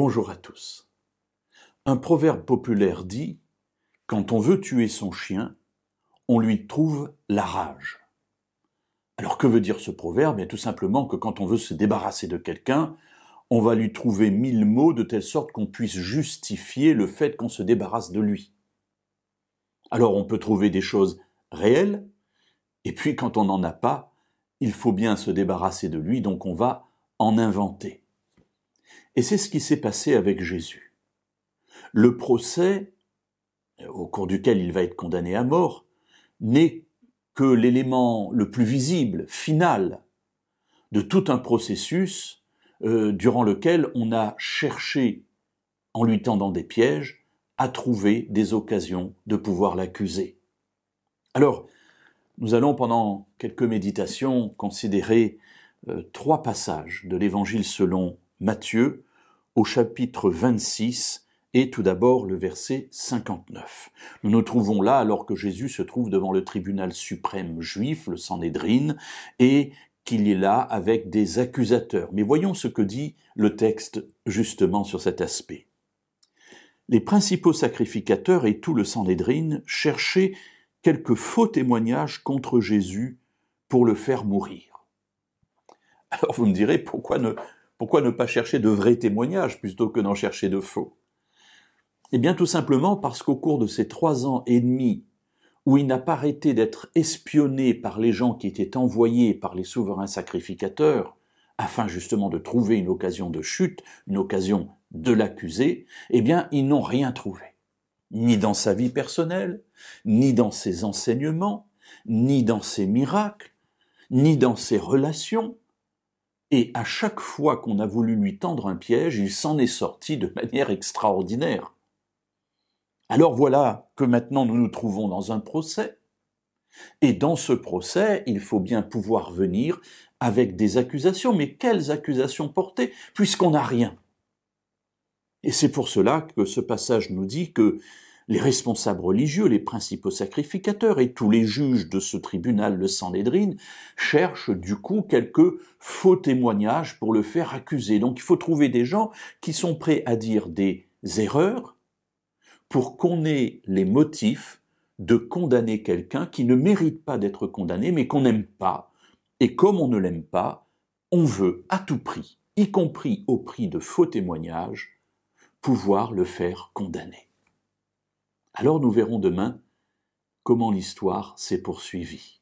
Bonjour à tous. Un proverbe populaire dit « Quand on veut tuer son chien, on lui trouve la rage ». Alors que veut dire ce proverbe? Bien, tout simplement que quand on veut se débarrasser de quelqu'un, on va lui trouver 1000 mots de telle sorte qu'on puisse justifier le fait qu'on se débarrasse de lui. Alors on peut trouver des choses réelles, et puis quand on n'en a pas, il faut bien se débarrasser de lui, donc on va en inventer. Et c'est ce qui s'est passé avec Jésus. Le procès, au cours duquel il va être condamné à mort, n'est que l'élément le plus visible, final, de tout un processus durant lequel on a cherché, en lui tendant des pièges, à trouver des occasions de pouvoir l'accuser. Alors, nous allons pendant quelques méditations considérer 3 passages de l'Évangile selon Matthieu, au chapitre 26, et tout d'abord le verset 59. Nous nous trouvons là alors que Jésus se trouve devant le tribunal suprême juif, le Sanhédrin, et qu'il est là avec des accusateurs. Mais voyons ce que dit le texte justement sur cet aspect. Les principaux sacrificateurs et tout le Sanhédrin cherchaient quelques faux témoignages contre Jésus pour le faire mourir. Alors vous me direz, pourquoi ne pas chercher de vrais témoignages plutôt que d'en chercher de faux? Eh bien tout simplement parce qu'au cours de ces 3 ans et demi où il n'a pas arrêté d'être espionné par les gens qui étaient envoyés par les souverains sacrificateurs, afin justement de trouver une occasion de chute, une occasion de l'accuser, eh bien ils n'ont rien trouvé. Ni dans sa vie personnelle, ni dans ses enseignements, ni dans ses miracles, ni dans ses relations. Et à chaque fois qu'on a voulu lui tendre un piège, il s'en est sorti de manière extraordinaire. Alors voilà que maintenant nous nous trouvons dans un procès. Et dans ce procès, il faut bien pouvoir venir avec des accusations. Mais quelles accusations porter, puisqu'on n'a rien? Et c'est pour cela que ce passage nous dit que les responsables religieux, les principaux sacrificateurs et tous les juges de ce tribunal, le Sanhédrin, cherchent du coup quelques faux témoignages pour le faire accuser. Donc il faut trouver des gens qui sont prêts à dire des erreurs pour qu'on ait les motifs de condamner quelqu'un qui ne mérite pas d'être condamné, mais qu'on n'aime pas. Et comme on ne l'aime pas, on veut à tout prix, y compris au prix de faux témoignages, pouvoir le faire condamner. Alors nous verrons demain comment l'histoire s'est poursuivie.